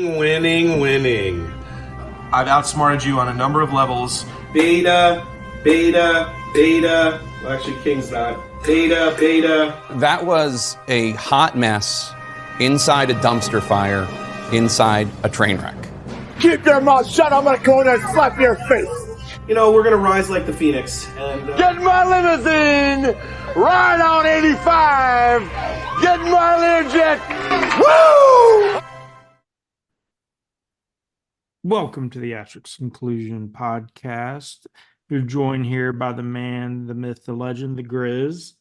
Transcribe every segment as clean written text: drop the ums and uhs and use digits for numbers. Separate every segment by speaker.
Speaker 1: Winning. I've outsmarted you on a number of levels. Beta. Well, actually, King's not. Beta.
Speaker 2: That was a hot mess inside a dumpster fire, inside a train wreck.
Speaker 3: Keep your mouth shut. I'm going to go in there and slap your face.
Speaker 1: You know, we're going to rise like the Phoenix. And
Speaker 3: Get in my limousine. Ride on 85. Get in my Learjet. Woo!
Speaker 4: Welcome to the Asterisks Collusion podcast. You're joined here by the man, the myth, the legend, the Grizz,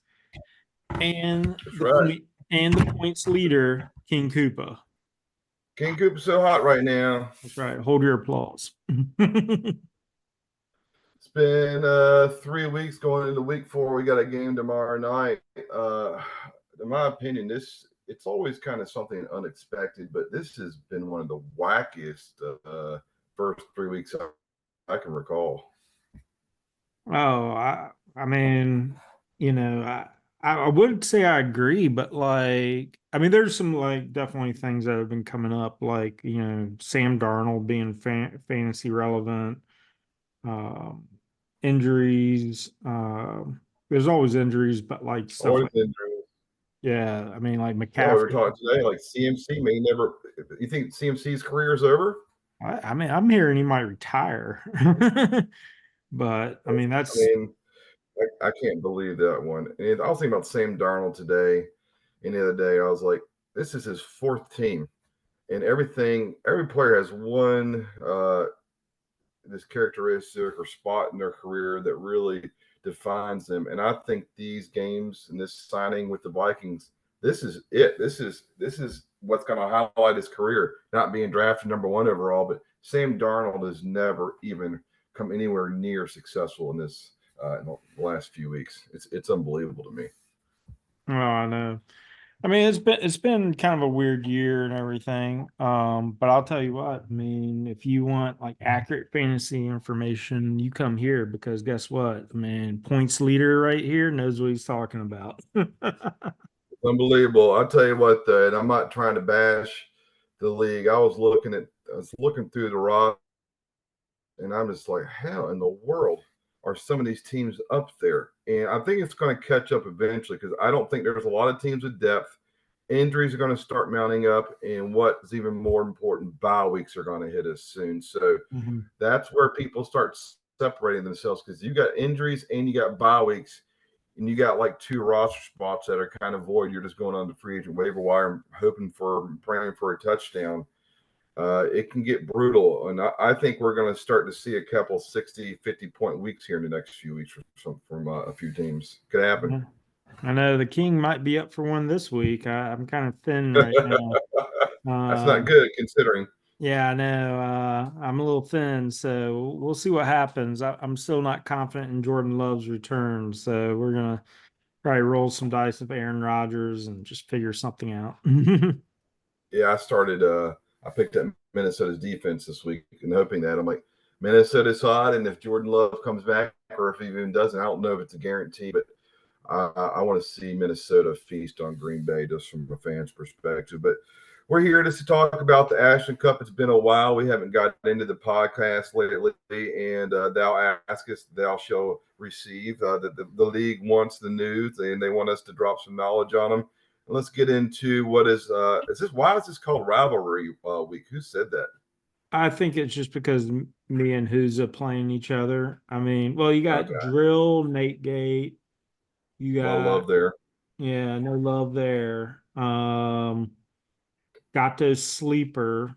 Speaker 4: and the points leader, King Koopa.
Speaker 5: King Koopa's so hot right now.
Speaker 4: That's right. Hold your applause.
Speaker 5: It's been 3 weeks going into week 4. We got a game tomorrow night. In my opinion, it's always kind of something unexpected, but this has been one of the wackiest first 3 weeks I can recall.
Speaker 4: Oh, I mean, you know, I would say I agree, but there's some definitely things that have been coming up, like, you know, Sam Darnold being fantasy relevant, injuries. There's always injuries, but like stuff.
Speaker 5: Always injuries.
Speaker 4: Yeah, I mean, like McCaffrey.
Speaker 5: Yeah, we were talking today, like CMC may never. You think CMC's career is over?
Speaker 4: I mean, I'm hearing he might retire, but I mean,
Speaker 5: I can't believe that one. And I was thinking about Sam Darnold today, and the other day I was like, this is his 4th team, and every player has one this characteristic or spot in their career that really defines them. And I think these games and this signing with the Vikings, this is it. This is what's going to highlight his career, not being drafted number 1 overall. But Sam Darnold has never even come anywhere near successful in this in the last few weeks. It's unbelievable to me.
Speaker 4: Oh, I know. I mean, it's been kind of a weird year and everything. But I'll tell you what, I mean, if you want like accurate fantasy information, you come here, because guess what? I mean, points leader right here knows what he's talking about.
Speaker 5: It's unbelievable. I'll tell you what, though, and I'm not trying to bash the league. I was looking through the roster, and I'm just like, how in the world are some of these teams up there? And I think it's going to catch up eventually, because I don't think there's a lot of teams with depth. Injuries are going to start mounting up, and what's even more important, bye weeks are going to hit us soon. So that's where people start separating themselves, because you got injuries and you got bye weeks, and you got like 2 roster spots that are kind of void. You're just going on the free agent waiver wire and praying for a touchdown. It can get brutal, and I think we're going to start to see a couple 60, 50-point weeks here in the next few weeks from a few teams. Could happen.
Speaker 4: I know the King might be up for one this week. I'm kind of thin right now.
Speaker 5: That's not good considering.
Speaker 4: Yeah, I know. I'm a little thin, so we'll see what happens. I'm still not confident in Jordan Love's return, so we're going to probably roll some dice with Aaron Rodgers and just figure something out.
Speaker 5: Yeah, I picked up Minnesota's defense this week and hoping that I'm like, Minnesota's hot, and if Jordan Love comes back, or if he even doesn't, I don't know if it's a guarantee, but I want to see Minnesota feast on Green Bay just from a fan's perspective. But we're here just to talk about the Ashton Cup. It's been a while. We haven't got into the podcast lately, and thou askest, thou shalt receive. The league wants the news, and they want us to drop some knowledge on them. Let's get into what is this? Why is this called Rivalry Week? Who said that?
Speaker 4: I think it's just because me and Who's playing each other. I mean, well, you got Drill, Nate Gate. You got
Speaker 5: no love there.
Speaker 4: Yeah, no love there. Gato Sleeper.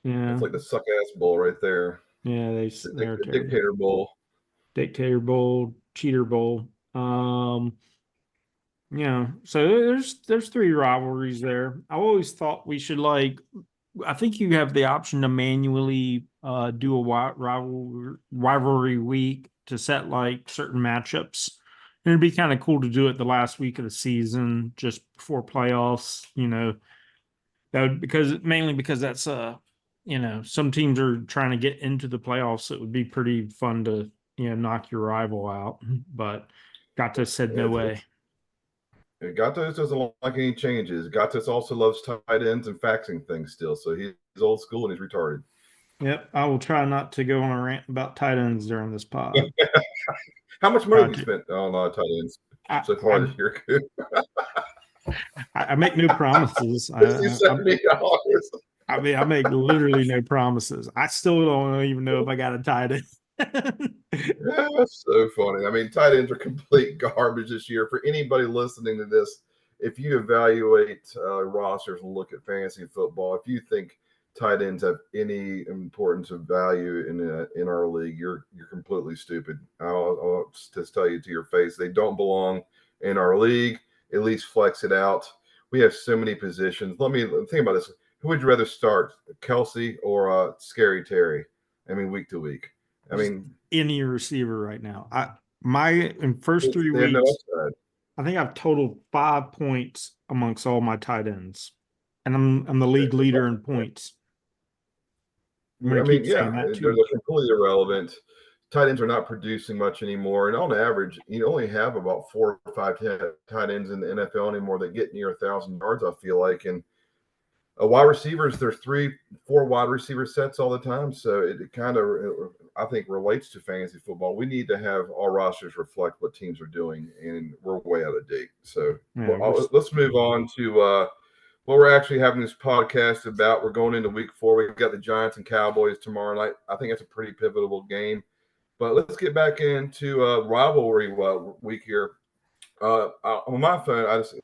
Speaker 4: Yeah,
Speaker 5: it's like the suck ass bowl right there.
Speaker 4: Yeah,
Speaker 5: the Dictator Bowl.
Speaker 4: Dictator Bowl, Cheater Bowl. Yeah, so there's 3 rivalries there. I always thought we should I think you have the option to manually do a rivalry week to set like certain matchups. And it'd be kind of cool to do it the last week of the season, just before playoffs, you know. Mainly because that's you know, some teams are trying to get into the playoffs, so it would be pretty fun to, you know, knock your rival out. But Gato said no way.
Speaker 5: Gatos doesn't like any changes. Gatos also loves tight ends and faxing things still, so he's old school and he's retarded.
Speaker 4: Yep, I will try not to go on a rant about tight ends during this pod.
Speaker 5: How much money have you spent on tight ends so far this year?
Speaker 4: I make no promises.
Speaker 5: $60, $70.
Speaker 4: I mean, I make literally no promises. I still don't even know if I got a tight end.
Speaker 5: Yeah, that's so funny. I mean, tight ends are complete garbage this year. For anybody listening to this, if you evaluate rosters and look at fantasy football, if you think tight ends have any importance of value in our league, you're completely stupid. I'll just tell you to your face, they don't belong in our league. At least flex it out. We have so many positions. Let me think about this. Who would you rather start, Kelsey or Scary Terry? I mean, week to week. I mean,
Speaker 4: any receiver right now. In first 3
Speaker 5: they have no
Speaker 4: weeks,
Speaker 5: upside.
Speaker 4: I think I've totaled 5 points amongst all my tight ends, and I'm the league leader in points. I'm
Speaker 5: I
Speaker 4: gonna
Speaker 5: mean,
Speaker 4: keep saying that
Speaker 5: they're
Speaker 4: too.
Speaker 5: completely irrelevant. Tight ends are not producing much anymore, and on average, you only have about 4 or 5 tight ends in the NFL anymore that get near 1,000 yards. I feel like, and wide receivers, there's 3, 4 wide receiver sets all the time, so it kind of, I think, relates to fantasy football. We need to have our rosters reflect what teams are doing, and we're way out of date. So let's move on to what we're actually having this podcast about. We're going into week 4. We've got the Giants and Cowboys tomorrow night. I think it's a pretty pivotal game. But let's get back into rivalry week here. On my phone, I just,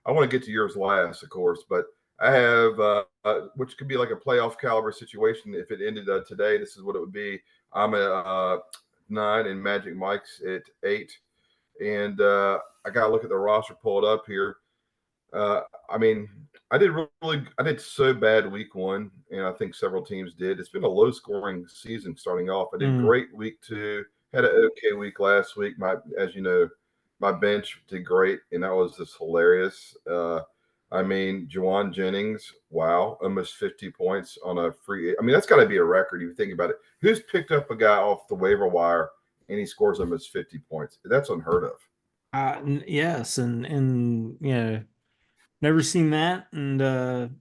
Speaker 5: I want to get to yours last, of course, but I have, which could be like a playoff caliber situation. If it ended today, this is what it would be. I'm at 9 and Magic Mike's at 8. And I got to look at the roster pulled up here. I mean, I did so bad week 1, and I think several teams did. It's been a low scoring season starting off. I did great week 2, had an okay week last week. As you know, my bench did great, and that was just hilarious. I mean, Juwan Jennings, wow, almost 50 points on a free. I mean, that's got to be a record if you think about it. Who's picked up a guy off the waiver wire and he scores almost 50 points? That's unheard of.
Speaker 4: Yes, and yeah, never seen that, and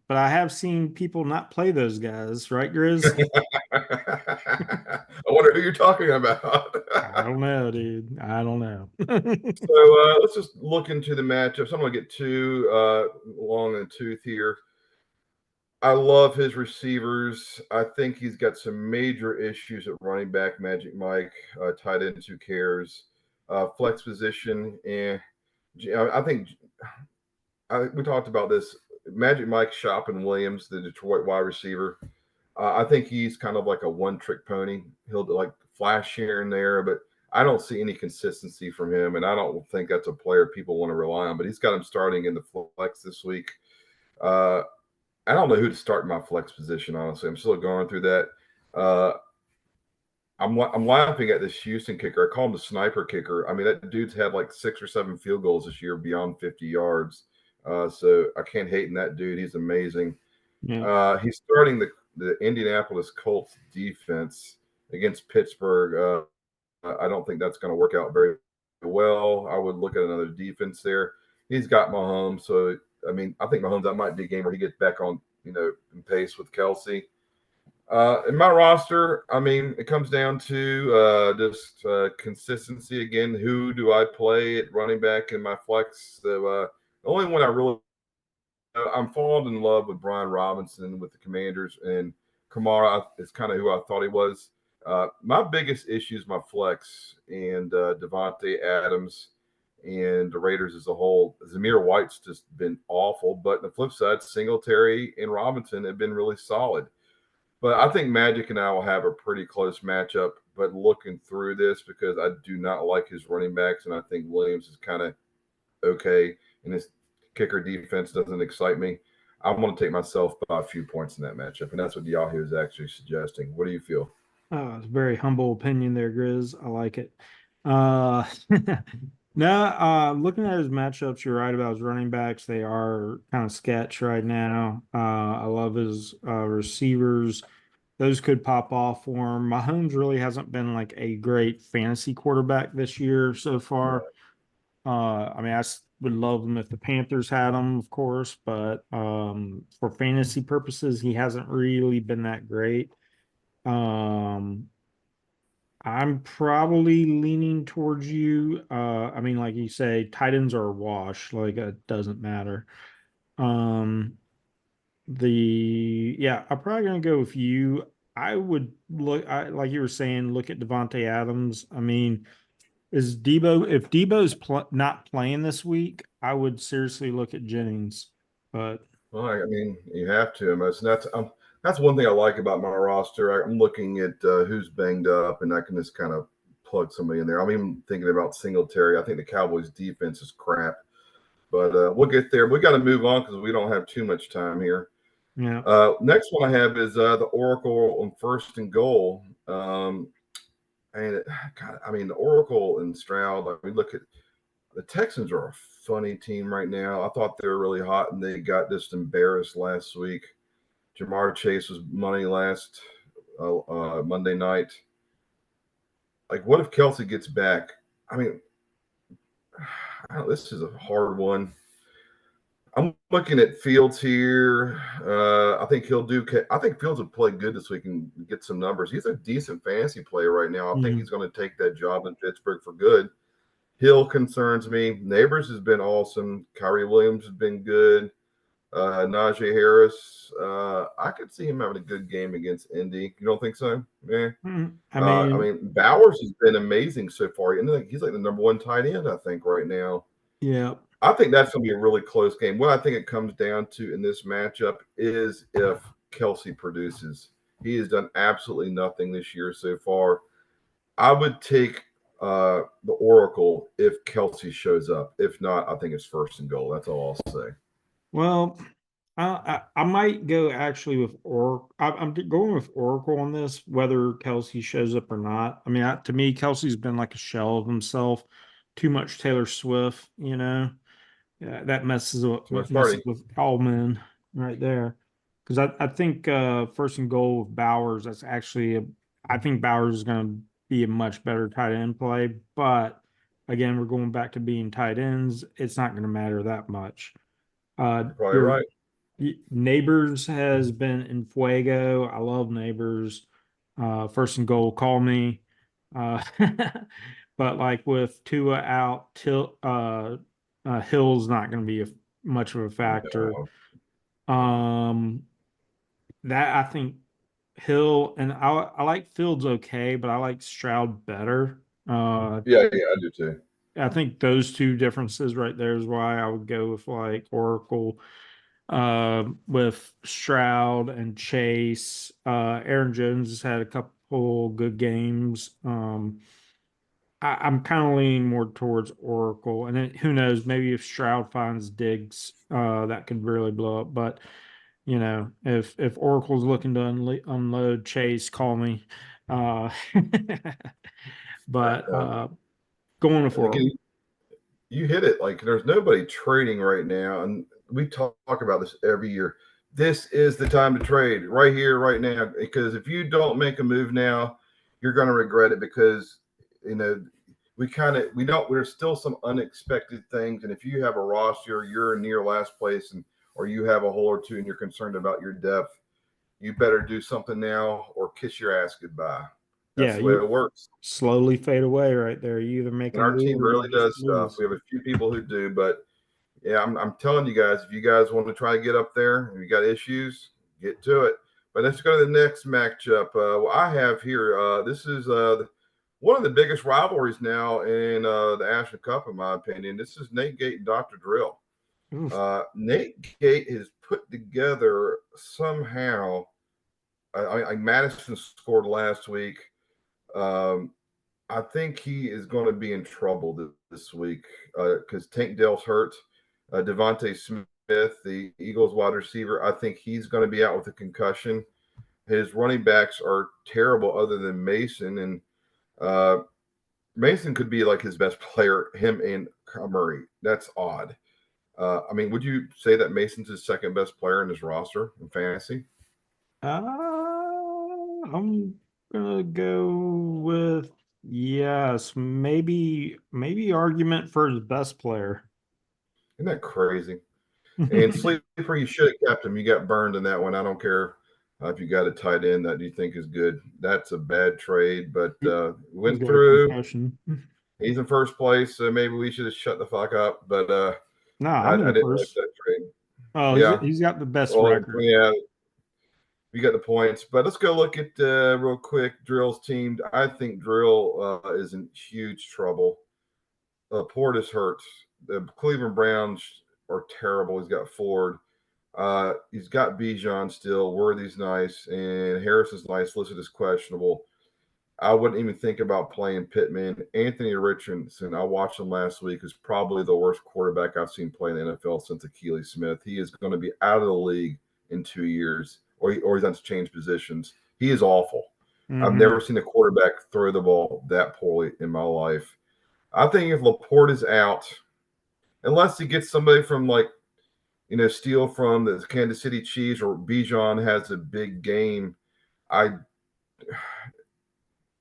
Speaker 4: but I have seen people not play those guys, right, Grizz?
Speaker 5: I wonder who you're talking about.
Speaker 4: I don't know, dude. I don't know.
Speaker 5: So let's just look into the matchups. I'm going to get too long in the tooth here. I love his receivers. I think he's got some major issues at running back, Magic Mike, tight ends, who cares? Flex position, and I think we talked about this. Magic Mike, Shop, and Williams, the Detroit wide receiver. I think he's kind of like a one-trick pony. He'll like flash here and there, but I don't see any consistency from him, and I don't think that's a player people want to rely on. But he's got him starting in the flex this week. I don't know who to start in my flex position, honestly. I'm still going through that. I'm laughing at this Houston kicker. I call him the sniper kicker. I mean, that dude's had like 6 or 7 field goals this year beyond 50 yards. So I can't hate in that dude. He's amazing. Yeah. He's starting the Indianapolis Colts defense against Pittsburgh. I don't think that's going to work out very well. I would look at another defense there. He's got Mahomes. So, I mean, I think Mahomes, that might be a game where he gets back on, in pace with Kelsey. In my roster, I mean, it comes down to just consistency again. Who do I play at running back in my flex? So the only one I'm falling in love with Brian Robinson with the Commanders, and Kamara is kind of who I thought he was. My biggest issue is my flex and Devontae Adams and the Raiders as a whole. Zamir White's just been awful, but on the flip side, Singletary and Robinson have been really solid. But I think Magic and I will have a pretty close matchup. But looking through this, because I do not like his running backs, and I think Williams is kind of okay, and his kicker defense doesn't excite me, I'm going to take myself by a few points in that matchup, and that's what Yahoo is actually suggesting. What do you feel?
Speaker 4: Oh, it's a very humble opinion there, Grizz. I like it. Looking at his matchups, you're right about his running backs. They are kind of sketch right now. I love his receivers. Those could pop off for him. Mahomes really hasn't been like a great fantasy quarterback this year so far. I mean, would love him if the Panthers had him, of course, but for fantasy purposes, he hasn't really been that great. Um, I'm probably leaning towards you. I mean, like you say, tight ends are a wash. Like it doesn't matter. Um, I'm probably gonna go with you. I would look, like you were saying, look at Devontae Adams. I mean, is Debo, if Debo's not playing this week, I would seriously look at Jennings. But
Speaker 5: Well, I mean, you have to. I mean, that's one thing I like about my roster. I'm looking at who's banged up, and I can just kind of plug somebody in there. I'm even thinking about Singletary. I think the Cowboys' defense is crap, but we'll get there. We got to move on because we don't have too much time here.
Speaker 4: yeah,
Speaker 5: Next one I have is the Oracle on first and goal. And God, I mean, the Oracle and Stroud. Like we look at the Texans are a funny team right now. I thought they were really hot, and they got just embarrassed last week. Jamar Chase was money last Monday night. Like, what if Kelsey gets back? I mean, this is a hard one. I'm looking at Fields here. I think he'll do. I think Fields will play good this week and get some numbers. He's a decent fantasy player right now. I think he's going to take that job in Pittsburgh for good. Hill concerns me. Neighbors has been awesome. Kyrie Williams has been good. Najee Harris. I could see him having a good game against Indy. You don't think so? Yeah.
Speaker 4: I
Speaker 5: I
Speaker 4: mean,
Speaker 5: mean, Bowers has been amazing so far. And he's like the number one tight end, I think, right now.
Speaker 4: yeah.
Speaker 5: I think that's going to be a really close game. What I think it comes down to in this matchup is if Kelsey produces. He has done absolutely nothing this year so far. I would take the Oracle if Kelsey shows up. If not, I think it's first and goal. That's all I'll say.
Speaker 4: Well, I might go actually with Oracle. I'm going with Oracle on this, whether Kelsey shows up or not. I mean, to me, Kelsey's been like a shell of himself. Too much Taylor Swift, you know. Yeah, that
Speaker 5: Too much
Speaker 4: messes
Speaker 5: party.
Speaker 4: with all men right there. Because I think first and goal with Bowers, that's actually I think Bowers is going to be a much better tight end play. But again, we're going back to being tight ends. It's not going to matter that much.
Speaker 5: You're probably
Speaker 4: Your
Speaker 5: right.
Speaker 4: Neighbors has been in fuego. I love Neighbors. First and goal, call me. Uh, but like with Tua out, Hill's not going to be much of a factor.
Speaker 5: No.
Speaker 4: Um, that I think Hill and I like Fields okay, but I like Stroud better.
Speaker 5: Yeah, I do too.
Speaker 4: I think those two differences right there is why I would go with like Oracle with Stroud and Chase. Aaron Jones has had a couple good games. I'm kind of leaning more towards Oracle, and then who knows, maybe if Stroud finds Diggs, that could really blow up. But you know, if Oracle's looking to unload Chase, call me. Uh, but
Speaker 5: Yeah.
Speaker 4: going with
Speaker 5: And again,
Speaker 4: Oracle.
Speaker 5: you hit it. Like there's nobody trading right now, and we talk about this every year. This is the time to trade right here, right now, because if you don't make a move now, you're going to regret it because you know we don't there's still some unexpected things, and if you have a roster, you're near last place, and or you have a hole or two, and you're concerned about your depth, you better do something now or kiss your ass goodbye. That's
Speaker 4: Yeah,
Speaker 5: the way
Speaker 4: you
Speaker 5: it works.
Speaker 4: slowly fade away right there. You either make
Speaker 5: And
Speaker 4: a
Speaker 5: our
Speaker 4: move
Speaker 5: team
Speaker 4: or you
Speaker 5: really
Speaker 4: just
Speaker 5: does stuff.
Speaker 4: lose.
Speaker 5: We have a few people who do, but yeah, I'm telling you guys, if you guys want to try to get up there and you got issues, get to it. But let's go to the next matchup. What I have here, this is one of the biggest rivalries now in the Ashton Cup, in my opinion. This is Nate Gate and Dr. Drill.
Speaker 4: Oof.
Speaker 5: Nate Gate has put together somehow. Madison scored last week. Um, I think he is going to be in trouble this week because Tank Dell's hurt. Devontae Smith, the Eagles wide receiver, I think he's going to be out with a concussion. His running backs are terrible other than Mason. And Mason could be like his best player, him and Murray. That's odd. I mean, would you say that Mason's his second best player in his roster in fantasy?
Speaker 4: I'm gonna go with yes, maybe argument for his best player.
Speaker 5: Isn't that crazy? And Sleeper, you should have kept him. You got burned in that one. I don't care if you got a tight end that you think is good. That's a bad trade, but
Speaker 4: He's
Speaker 5: went
Speaker 4: got a
Speaker 5: through.
Speaker 4: concussion.
Speaker 5: He's in first place, so maybe we should have shut the fuck up. But
Speaker 4: No,
Speaker 5: I
Speaker 4: I'm in
Speaker 5: didn't like
Speaker 4: first.
Speaker 5: that trade.
Speaker 4: Oh,
Speaker 5: Yeah.
Speaker 4: he's got the best
Speaker 5: Well,
Speaker 4: record.
Speaker 5: yeah, we got the points. But let's go look at real quick Drill's team. I think Drill is in huge trouble. Portis hurts. The Cleveland Browns are terrible. He's got Ford. He's got Bijan still. Worthy's nice, and Harris is nice. Listed as questionable. I wouldn't even think about playing Pittman. Anthony Richardson, I watched him last week, is probably the worst quarterback I've seen play in the NFL since Akili Smith. He is going to be out of the league in 2 years, or he's going to change positions. He is awful. I've never seen a quarterback throw the ball that poorly in my life. I think if Laporte is out, unless he gets somebody from steal from the Kansas City Chiefs, or Bijan has a big game,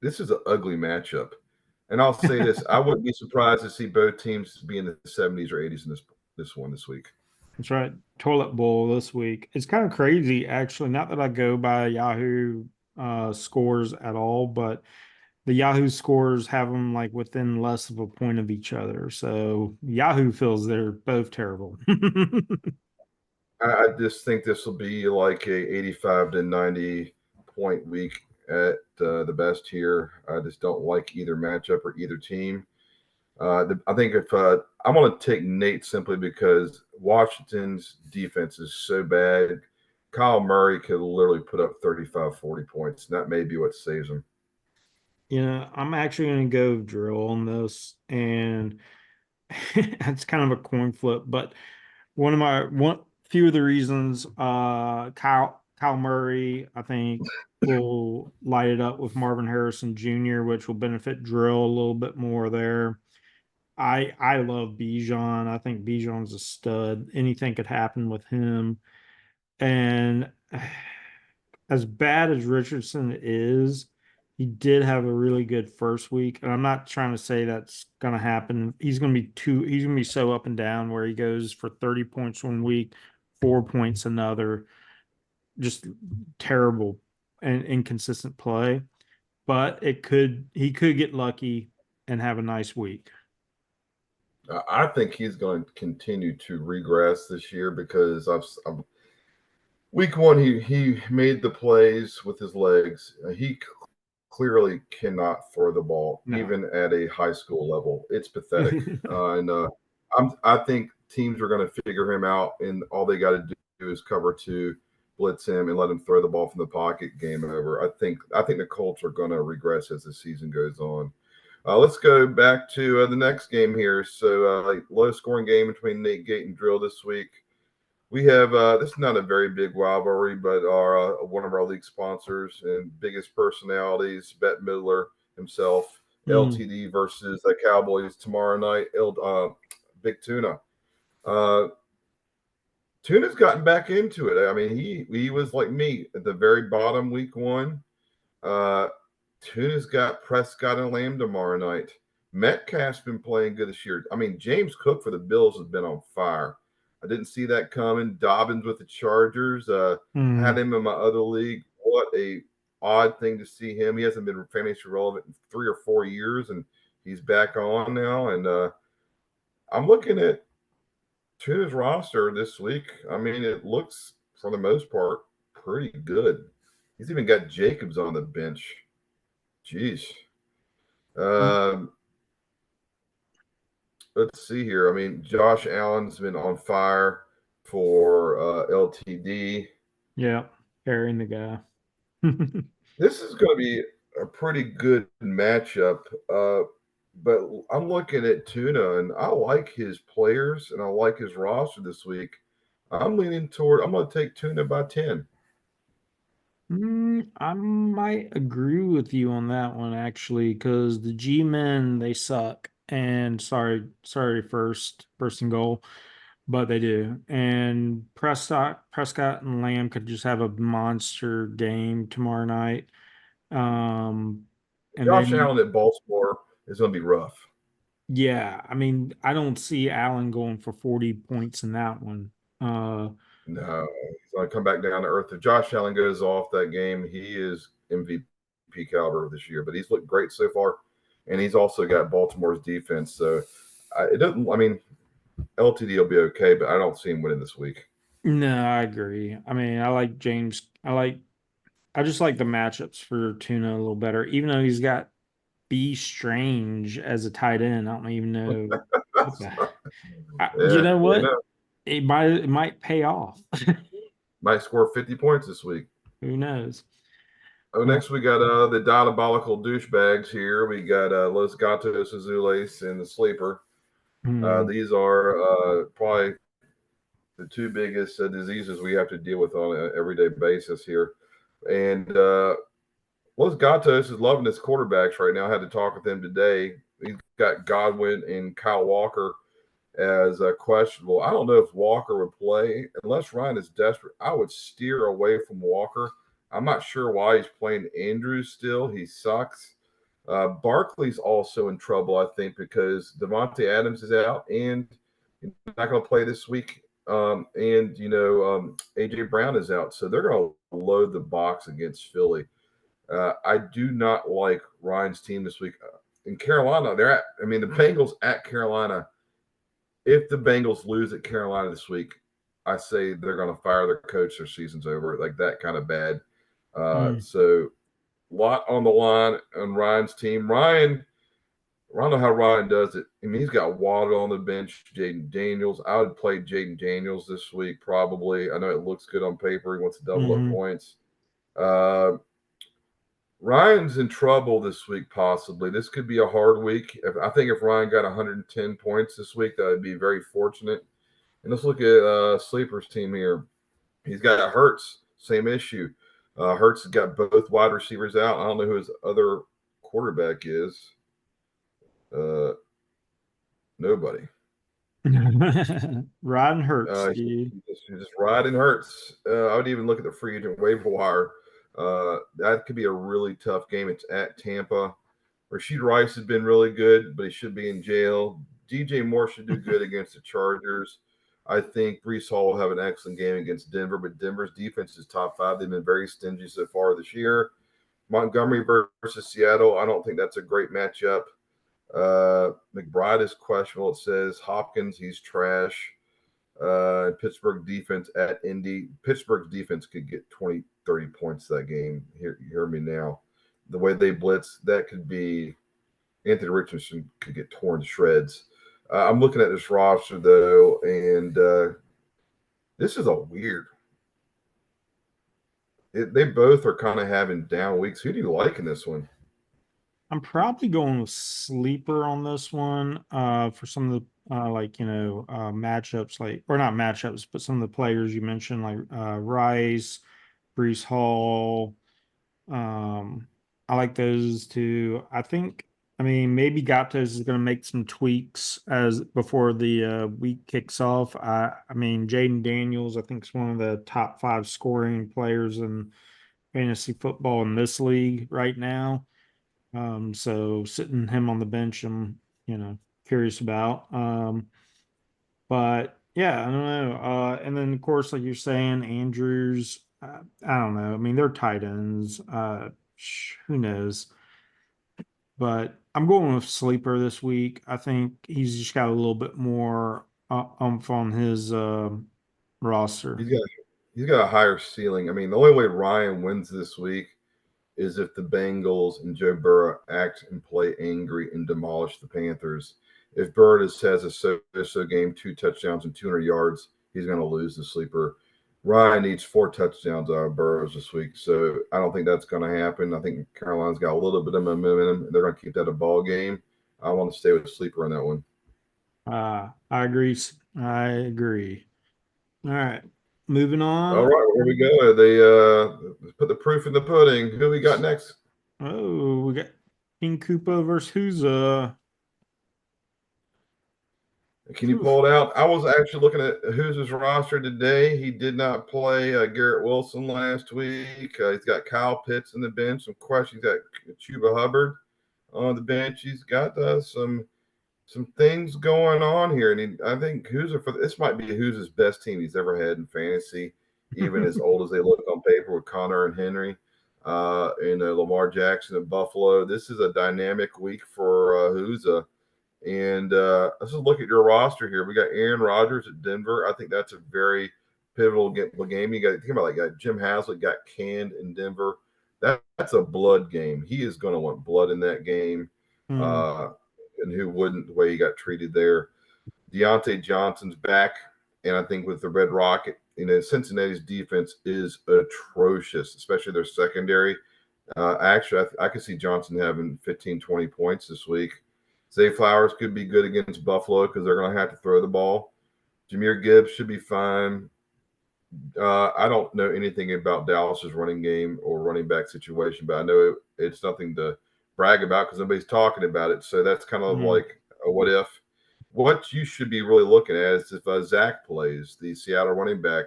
Speaker 5: this is an ugly matchup. And I'll say this: I wouldn't be surprised to see both teams be in the 70s or 80s in this week.
Speaker 4: That's right. Toilet bowl this week. It's kind of crazy, actually. Not that I go by Yahoo scores at all, but the Yahoo scores have them like within less of a point of each other. So Yahoo feels they're both terrible.
Speaker 5: I just think this will be like a 85 to 90 point week at the best here. I just don't like either matchup or either team. I think if I'm going to take Nate simply because Washington's defense is so bad. Kyle Murray could literally put up 35, 40 points. And that may be what saves him.
Speaker 4: I'm actually going to go drill on this, and it's kind of a coin flip, but one few of the reasons Kyle Murray, I think, will light it up with Marvin Harrison Jr., which will benefit Drill a little bit more there. I love Bijan. I think Bijan's a stud. Anything could happen with him. And as bad as Richardson is, he did have a really good first week. And I'm not trying to say that's gonna happen. He's gonna be so up and down where he goes for 30 points one week, 4 points another. Just terrible and inconsistent play. But he could get lucky and have a nice week.
Speaker 5: I think he's going to continue to regress this year because week one he made the plays with his legs. He clearly cannot throw the ball even at a high school level. It's pathetic. I think teams are going to figure him out, and all they got to do is cover two, blitz him, and let him throw the ball from the pocket. Game over. I think the Colts are going to regress as the season goes on. Let's go back to the next game here. So, low scoring game between Nate Gate and Drill this week. We have this is not a very big rivalry, but our one of our league sponsors and biggest personalities, Bette Midler himself, LTD versus the Cowboys tomorrow night. Big Tuna. Tuna's gotten back into it. I mean, he was like me at the very bottom week one. Tuna's got Prescott and Lamb tomorrow night. Metcalf's been playing good this year. I mean, James Cook for the Bills has been on fire. I didn't see that coming. Dobbins with the Chargers. Had him in my other league. What a odd thing to see him. He hasn't been fantasy relevant in 3 or 4 years, and he's back on now. And I'm looking at Tuna's roster this week. I mean, it looks, for the most part, pretty good. He's even got Jacobs on the bench. Jeez. Let's see here. I mean, Josh Allen's been on fire for LTD.
Speaker 4: Yeah, carrying the guy.
Speaker 5: This is going to be a pretty good matchup. But I'm looking at Tuna, and I like his players, and I like his roster this week. I'm leaning toward. I'm going to take Tuna by 10.
Speaker 4: I might agree with you on that one actually, because the G-men they suck. And sorry, first and goal, but they do. And Prescott and Lamb could just have a monster game tomorrow night. And
Speaker 5: Josh
Speaker 4: then
Speaker 5: Allen at Baltimore is going to be rough.
Speaker 4: Yeah, I mean, I don't see Allen going for 40 points in that one.
Speaker 5: No, he's going to come back down to earth. If Josh Allen goes off that game, he is MVP caliber this year. But he's looked great so far, and he's also got Baltimore's defense. So it doesn't. I mean, LTD will be okay, but I don't see him winning this week.
Speaker 4: No, I agree. I mean, I like James. I just like the matchups for Tuna a little better, even though he's got B Strange as a tight end. I don't even know what the. You
Speaker 5: Yeah,
Speaker 4: know
Speaker 5: you
Speaker 4: what?
Speaker 5: know,
Speaker 4: It might pay off.
Speaker 5: might score 50 points this week.
Speaker 4: Who knows?
Speaker 5: Oh,
Speaker 4: Uh,
Speaker 5: next we got the diabolical douchebags here. We got Los Gatos Azules and the Sleeper.
Speaker 4: hmm,
Speaker 5: These are probably the two biggest diseases we have to deal with on an everyday basis here. And Los Gatos is loving his quarterbacks right now. I had to talk with him today. He's got Godwin and Kyle Walker as questionable. I don't know if Walker would play unless Ryan is desperate. I would steer away from Walker. I'm not sure why he's playing Andrews still. He sucks. Barkley's also in trouble, I think, because Devontae Adams is out and he's not going to play this week. And AJ Brown is out, so they're going to load the box against Philly. I do not like Ryan's team this week. In Carolina, the Bengals at Carolina. If the Bengals lose at Carolina this week, I say they're going to fire their coach. Their season's over. Like that kind of bad.
Speaker 4: hmm.
Speaker 5: So lot on the line on Ryan's team. I don't know how Ryan does it. I mean, he's got Waddle on the bench, Jaden Daniels. I would play Jaden Daniels this week, probably. I know it looks good on paper. He wants to double up
Speaker 4: Hmm.
Speaker 5: points. Ryan's in trouble this week, possibly. This could be a hard week. I think if Ryan got 110 points this week, that would be very fortunate. And let's look at Sleeper's team here. He's got Hurts, same issue. Hurts has got both wide receivers out. I don't know who his other quarterback is. Nobody.
Speaker 4: Riding hurts,
Speaker 5: He's
Speaker 4: dude.
Speaker 5: just riding Hurts. I would even look at the free agent waiver wire. That could be a really tough game. It's at Tampa. Rashid Rice has been really good, but he should be in jail. DJ Moore should do good against the Chargers. I think Brees Hall will have an excellent game against Denver, but Denver's defense is top five. They've been very stingy so far this year. Montgomery versus Seattle. I don't think that's a great matchup. McBride is questionable. It says Hopkins, he's trash. Pittsburgh defense at Indy. Pittsburgh's defense could get 20, 30 points that game. Hear me now. The way they blitz, that could be Anthony Richardson could get torn to shreds. I'm looking at this roster though, and this is a weird. They both are kind of having down weeks. Who do you like in this one?
Speaker 4: I'm probably going with sleeper on this one. For some of the matchups, like, or not matchups, but some of the players you mentioned, like Rice, Brees Hall. Um, I like those two. I mean, maybe Gatos is going to make some tweaks as before the week kicks off. I mean, Jaden Daniels, I think, is one of the top 5 scoring players in fantasy football in this league right now. So sitting him on the bench, I'm, curious about. But yeah, I don't know. And then of course, like you're saying, Andrews, I don't know. I mean, they're tight ends. Who knows? But I'm going with Sleeper this week. I think he's just got a little bit more umph on his roster.
Speaker 5: He's got he's got a higher ceiling. I mean, the only way Ryan wins this week is if the Bengals and Joe Burrow act and play angry and demolish the Panthers. If Burrow just has a so game, 2 touchdowns and 200 yards, he's going to lose the sleeper. Ryan needs 4 touchdowns out of Burrows this week, so I don't think that's going to happen. I think Carolina's got a little bit of momentum. They're going to keep that a ball game. I want to stay with the sleeper on that one.
Speaker 4: I agree. I agree. All right, moving
Speaker 5: All
Speaker 4: on.
Speaker 5: right, here we go. They put the proof in the pudding. Who we got next?
Speaker 4: Oh, we got King Koopa versus who's
Speaker 5: Can you pull it out? I was actually looking at who's his roster today. He did not play Garrett Wilson last week. He's got Kyle Pitts in the bench. Some questions. He's got Chuba Hubbard on the bench. He's got some some things going on here, and I think this might be Who's best team he's ever had in fantasy, even as old as they look on paper with Connor and Henry, and Lamar Jackson at Buffalo. This is a dynamic week for Who's. And let's just look at your roster here. We got Aaron Rodgers at Denver. I think that's a very pivotal game. You got think about like Jim Haslett got canned in Denver. That's a blood game. He is going to want blood in that game. And who wouldn't, the way he got treated there. Deontay Johnson's back, and I think with the Red Rocket, Cincinnati's defense is atrocious, especially their secondary. Actually, I could see Johnson having 15, 20 points this week. Zay Flowers could be good against Buffalo because they're going to have to throw the ball. Jameer Gibbs should be fine. I don't know anything about Dallas's running game or running back situation, but I know it's nothing to brag about because nobody's talking about it. So that's kind of like a what if. What you should be really looking at is if Zach plays, the Seattle running back.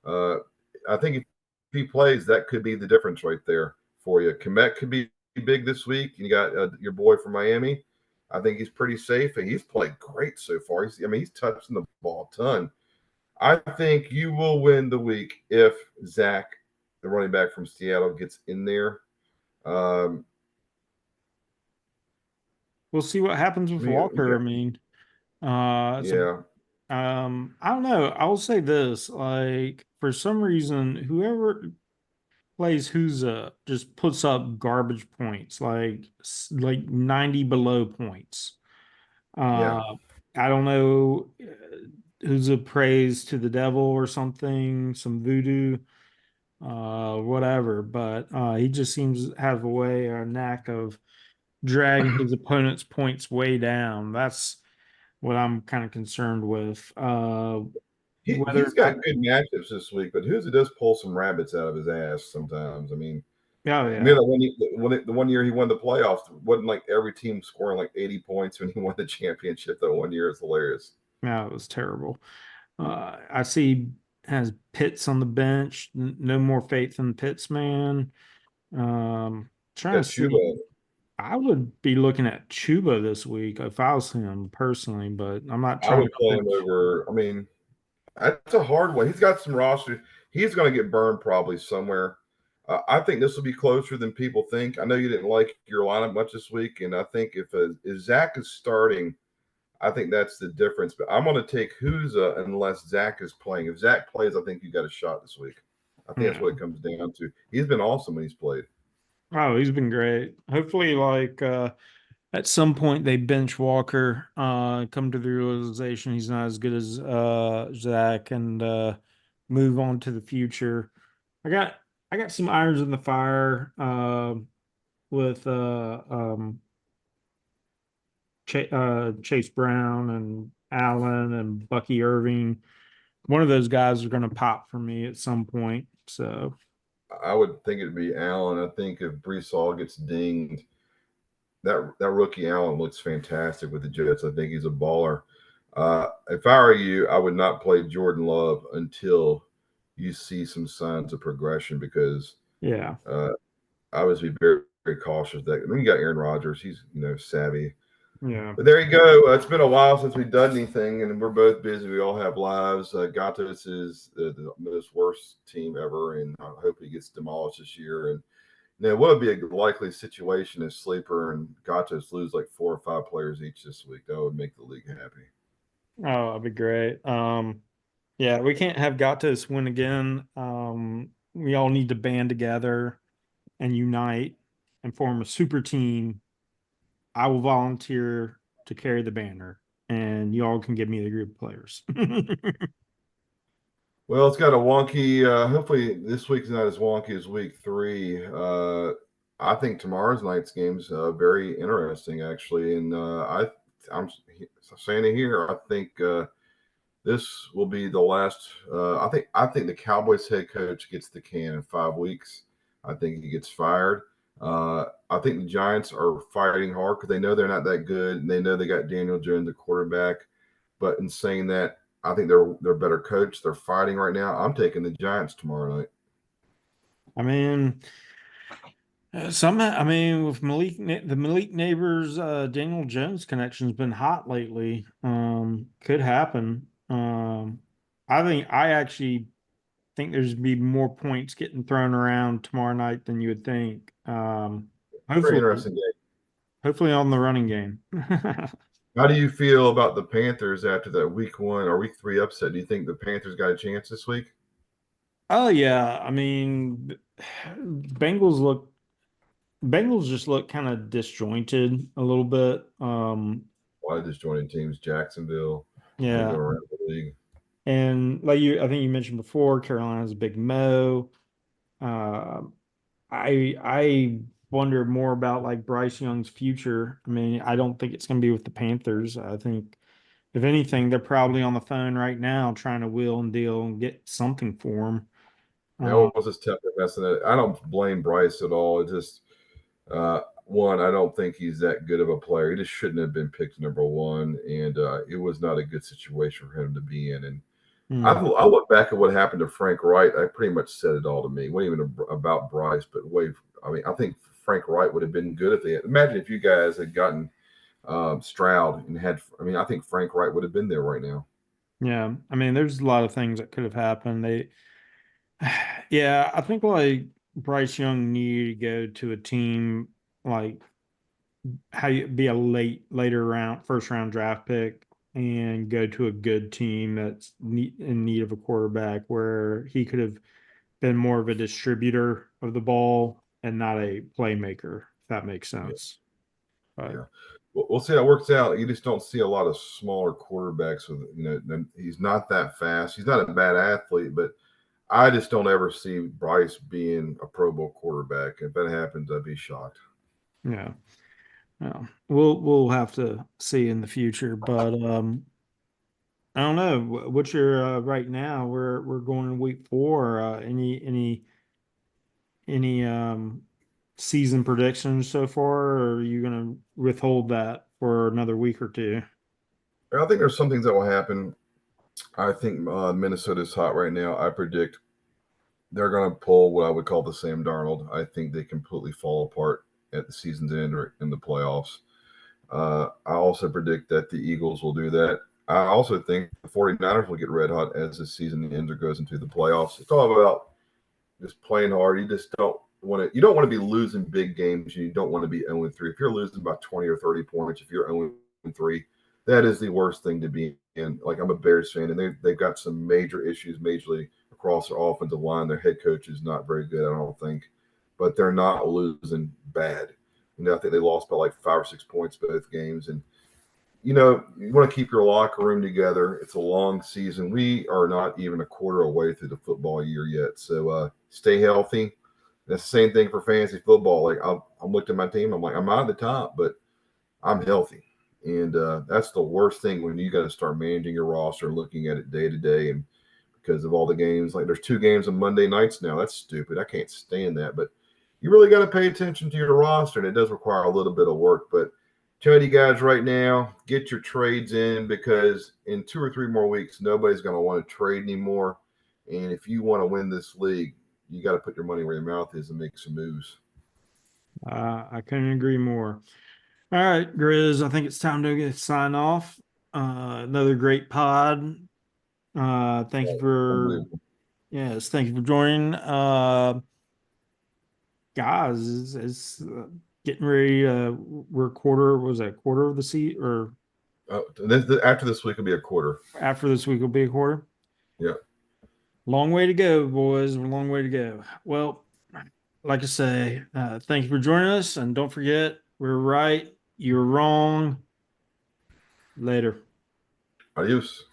Speaker 5: I think if he plays, that could be the difference right there for you. Komet could be big this week. You got your boy from Miami. I think he's pretty safe, and he's played great so far. He's touching the ball a ton. I think you will win the week if Zach, the running back from Seattle, gets in there.
Speaker 4: We'll see what happens with Walker.
Speaker 5: Yeah.
Speaker 4: I don't know. I'll say this: like for some reason, whoever plays just puts up garbage points, like 90 below points.
Speaker 5: Yeah.
Speaker 4: I don't know. Who's praise to the devil or something, some voodoo, whatever. But he just seems to have a knack of dragging his opponent's points way down. That's what I'm kind of concerned with.
Speaker 5: He's got good matchups this week, but Who's does pull some rabbits out of his ass sometimes.
Speaker 4: Oh yeah.
Speaker 5: The one year he won the playoffs, wasn't like every team scoring like 80 points when he won the championship that one year. It's hilarious.
Speaker 4: Yeah, it was terrible. I see has Pitts on the bench. No more faith in Pitts, man. Trying to see.
Speaker 5: Chuba.
Speaker 4: I would be looking at Chuba this week if I was him personally, but I'm not
Speaker 5: I
Speaker 4: trying
Speaker 5: would
Speaker 4: to
Speaker 5: play him over. That's a hard one. He's got some roster. He's going to get burned probably somewhere. I think this will be closer than people think. I know you didn't like your lineup much this week, and I think if Zach is starting, I think that's the difference. But I'm going to take Huza unless Zach is playing. If Zach plays, I think you got a shot this week. I think that's what it comes down to. He's been awesome when he's played.
Speaker 4: Oh, he's been great. Hopefully, at some point they bench Walker, come to the realization he's not as good as Zach, and move on to the future. I got some irons in the fire with Chase Brown and Allen and Bucky Irving. One of those guys are going to pop for me at some point. So
Speaker 5: I would think it'd be Allen. I think if Brees Hall gets dinged, that rookie Allen looks fantastic with the Jets. I think he's a baller. If I were you, I would not play Jordan Love until you see some signs of progression because I would be very, very cautious. That then you got Aaron Rodgers. He's savvy.
Speaker 4: Yeah.
Speaker 5: But there you go. It's been a while since we've done anything, and we're both busy. We all have lives. Gatos is the most worst team ever, and I hope he gets demolished this year. And what would be a likely situation if Sleeper and Gatos lose like 4 or 5 players each this week? That would make the league happy.
Speaker 4: Oh, that'd be great. Yeah, we can't have Gatos win again. We all need to band together and unite and form a super team. I will volunteer to carry the banner, and you all can give me the group of players.
Speaker 5: Well, it's got a wonky. Hopefully, this week's not as wonky as week 3. I think tomorrow's night's game's very interesting, actually, and I'm saying it here. I think this will be the last. I think the Cowboys head coach gets the can in 5 weeks. I think he gets fired. I think the Giants are fighting hard because they know they're not that good, and they know they got Daniel Jones, the quarterback. But in saying that, I think they're better coached. They're fighting right now. I'm taking the Giants tomorrow night.
Speaker 4: I mean, I mean, with the Malik Neighbors, Daniel Jones connection's been hot lately. Could happen. I actually think there's be more points getting thrown around tomorrow night than you would think.
Speaker 5: Very
Speaker 4: Hopefully,
Speaker 5: interesting game.
Speaker 4: hopefully on the running game.
Speaker 5: How do you feel about the Panthers after that week 1 or week 3 upset? Do you think the Panthers got a chance this week?
Speaker 4: Oh yeah, I mean, Bengals look Bengals just look kind of disjointed a little bit.
Speaker 5: A lot of disjointed teams, Jacksonville, they go
Speaker 4: Yeah,
Speaker 5: around the league.
Speaker 4: and I think you mentioned before, Carolina's a big Mo. Uh, I wonder more about like Bryce Young's future. I mean, I don't think it's going to be with the Panthers. I think if anything, they're probably on the phone right now trying to wheel and deal and get something for him.
Speaker 5: That was just tough messing it. I don't blame Bryce at all. It just one, I don't think he's that good of a player. He just shouldn't have been picked number 1, and it was not a good situation for him to be in. And
Speaker 4: Hmm.
Speaker 5: I look back at what happened to Frank Wright. I pretty much said it all to me. It wasn't even about Bryce, but I mean, I think Frank Wright would have been good if they had. Imagine if you guys had gotten Stroud and had. I mean, I think Frank Wright would have been there right now.
Speaker 4: Yeah, I mean, there's a lot of things that could have happened. Yeah, I think like Bryce Young needed to go to a team like how you be a later round, first round draft pick and go to a good team that's in need of a quarterback where he could have been more of a distributor of the ball and not a playmaker, if that makes
Speaker 5: Yeah,
Speaker 4: sense. But
Speaker 5: yeah. We'll see how it works out. You just don't see a lot of smaller quarterbacks with he's not that fast. He's not a bad athlete, but I just don't ever see Bryce being a Pro Bowl quarterback. If that happens, I'd be shocked.
Speaker 4: yeah, well, we'll have to see in the future. But I don't know. What's your right now? We're going in week 4. Any season predictions so far, or are you gonna withhold that for another week or two?
Speaker 5: I think there's some things that will happen. I think Minnesota's hot right now. I predict they're going to pull what I would call the Sam Darnold. I think they completely fall apart at the season's end or in the playoffs. I also predict that the Eagles will do that. I also think the 49ers will get red hot as the season ends or goes into the playoffs. It's all about just playing hard. You just don't want to. You don't want to be losing big games. You don't want to be 0-3. If you're losing by 20 or 30 points, if you're 0-3, that is the worst thing to be in. Like I'm a Bears fan, and they've got some major issues, majorly across their offensive line. Their head coach is not very good, I don't think, but they're not losing bad. I think they lost by like 5 or 6 points both games, and you want to keep your locker room together. It's a long season. We are not even a quarter away through the football year yet. So stay healthy. That's the same thing for fantasy football. Like I'm looking at my team. I'm like, I'm not at the top, but I'm healthy. And that's the worst thing when you got to start managing your roster and looking at it day to day. And because of all the games, like there's 2 games on Monday nights now. That's stupid. I can't stand that. But you really got to pay attention to your roster, and it does require a little bit of work. But tell you guys right now, get your trades in because in 2 or 3 more weeks, nobody's going to want to trade anymore. And if you want to win this league, you got to put your money where your mouth is and make some moves.
Speaker 4: I couldn't agree more. All right, Grizz, I think it's time to sign off. Another great pod. Thank you for
Speaker 5: Unbelievable.
Speaker 4: yes, thank you for joining. Guys, it's getting ready. We're quarter. Was that quarter of the seat or
Speaker 5: After this week will be a quarter.
Speaker 4: after this week will be a quarter?
Speaker 5: Yeah.
Speaker 4: Long way to go, boys. Long way to go. Well, like I say, thank you for joining us, and don't forget, we're right, you're wrong. Later.
Speaker 5: Adios.